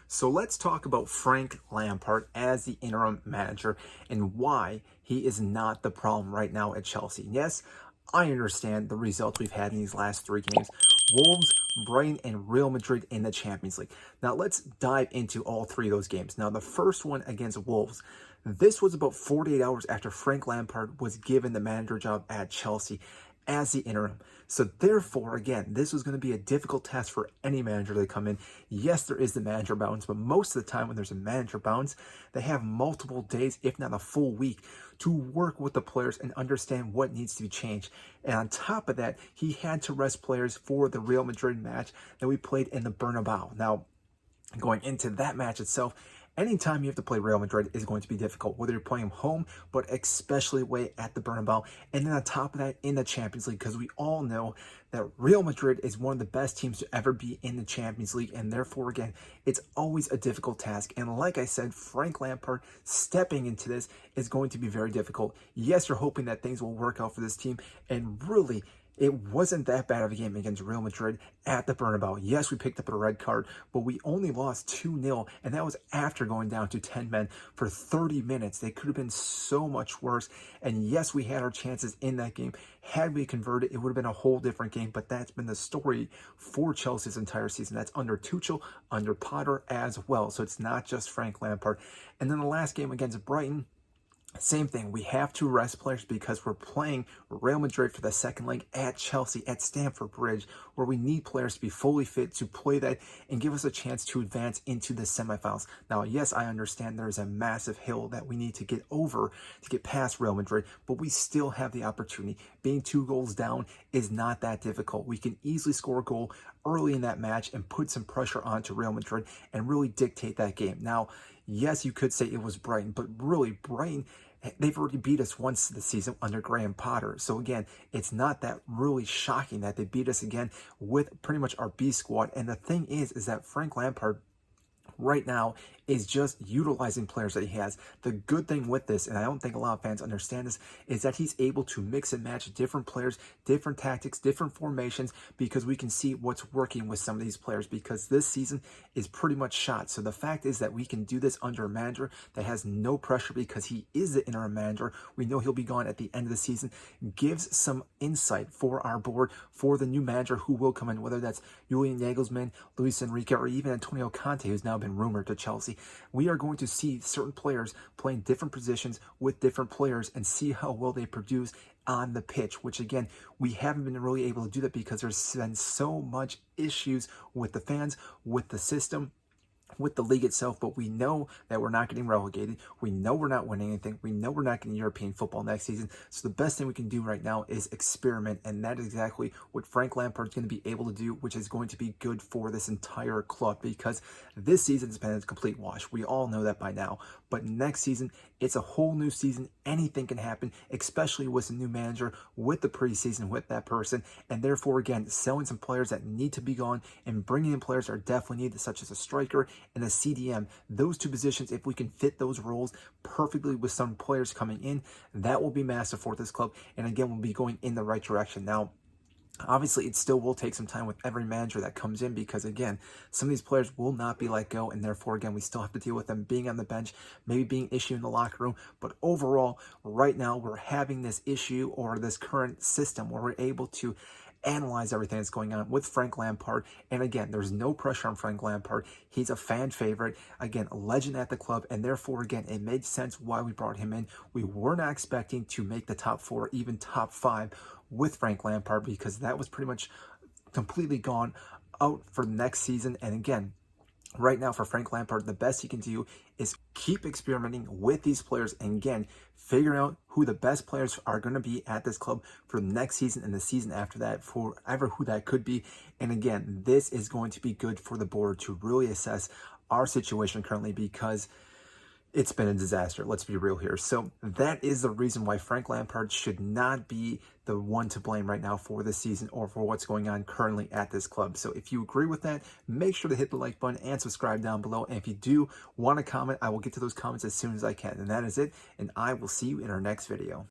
So let's talk about Frank Lampard as the interim manager and why he is not the problem right now at Chelsea. Yes, I understand the results we've had in these last three games. Wolves, Brighton, and Real Madrid in the Champions League. Now let's dive into all three of those games. Now the first one against Wolves. This was about 48 hours after Frank Lampard was given the manager job at Chelsea as the interim. So therefore, again, this was going to be a difficult task for any manager to come in. Yes, there is the manager bounce, but most of the time when there's a manager bounce, they have multiple days, if not a full week, to work with the players and understand what needs to be changed. And on top of that, he had to rest players for the Real Madrid match that we played in the Bernabeu. Now, going into that match itself, anytime you have to play Real Madrid is going to be difficult, whether you're playing home, but especially away at the Bernabeu. And then on top of that, in the Champions League, because we all know that Real Madrid is one of the best teams to ever be in the Champions League. And therefore, again, it's always a difficult task. And like I said, Frank Lampard stepping into this is going to be very difficult. Yes, you're hoping that things will work out for this team. And really, it wasn't that bad of a game against Real Madrid at the Bernabeu. Yes, we picked up a red card, but we only lost 2-0, and that was after going down to 10 men for 30 minutes. They could have been so much worse, and yes, we had our chances in that game. Had we converted, it would have been a whole different game, but that's been the story for Chelsea's entire season. That's under Tuchel, under Potter as well, so it's not just Frank Lampard. And then the last game against Brighton, same thing. We have to rest players because we're playing Real Madrid for the second leg at Chelsea at Stamford Bridge, where we need players to be fully fit to play that and give us a chance to advance into the semifinals. Now, yes, I understand there's a massive hill that we need to get over to get past Real Madrid, but we still have the opportunity. Being 2 goals down is not that difficult. We can easily score a goal early in that match and put some pressure onto Real Madrid and really dictate that game. Now, yes, you could say it was Brighton, but really Brighton, they've already beat us once this season under Graham Potter. So again, it's not that really shocking that they beat us again with pretty much our B squad. And the thing is that Frank Lampard right now is just utilizing players that he has. The good thing with this, and I don't think a lot of fans understand this, is that he's able to mix and match different players, different tactics, different formations, because we can see what's working with some of these players, because this season is pretty much shot. So the fact is that we can do this under a manager that has no pressure because he is the interim manager. We know he'll be gone at the end of the season. Gives some insight for our board, for the new manager who will come in, whether that's Julian Nagelsmann, Luis Enrique, or even Antonio Conte, who's now been rumored to Chelsea. We are going to see certain players playing different positions with different players and see how well they produce on the pitch, which again, we haven't been really able to do that because there's been so much issues with the fans, with the system, with the league itself. But we know that we're not getting relegated. We know we're not winning anything. We know we're not getting European football next season. So the best thing we can do right now is experiment. And that is exactly what Frank Lampard is going to be able to do, which is going to be good for this entire club, because this season's been a complete wash. We all know that by now. But next season, it's a whole new season. Anything can happen, especially with a new manager, with the preseason, with that person. And therefore, again, selling some players that need to be gone and bringing in players that are definitely needed, such as a striker and a CDM. Those two positions, if we can fit those roles perfectly with some players coming in, that will be massive for this club. And again, we'll be going in the right direction. Now, obviously, it still will take some time with every manager that comes in because, again, some of these players will not be let go, and therefore, again, we still have to deal with them being on the bench, maybe being issue in the locker room. But overall, right now, we're having this issue or this current system where we're able to analyze everything that's going on with Frank Lampard. And again, there's no pressure on Frank Lampard. He's a fan favorite, again, a legend at the club, and therefore, again, it made sense why we brought him in. We were not expecting to make the top 4, even top 5 with Frank Lampard, because that was pretty much completely gone out for next season. And again, right now for Frank Lampard, the best he can do is keep experimenting with these players and, again, figuring out who the best players are going to be at this club for the next season and the season after that, forever who that could be. And again, this is going to be good for the board to really assess our situation currently, because it's been a disaster. Let's be real here. So that is the reason why Frank Lampard should not be the one to blame right now for this season or for what's going on currently at this club. So if you agree with that, make sure to hit the like button and subscribe down below. And if you do want to comment, I will get to those comments as soon as I can. And that is it. And I will see you in our next video.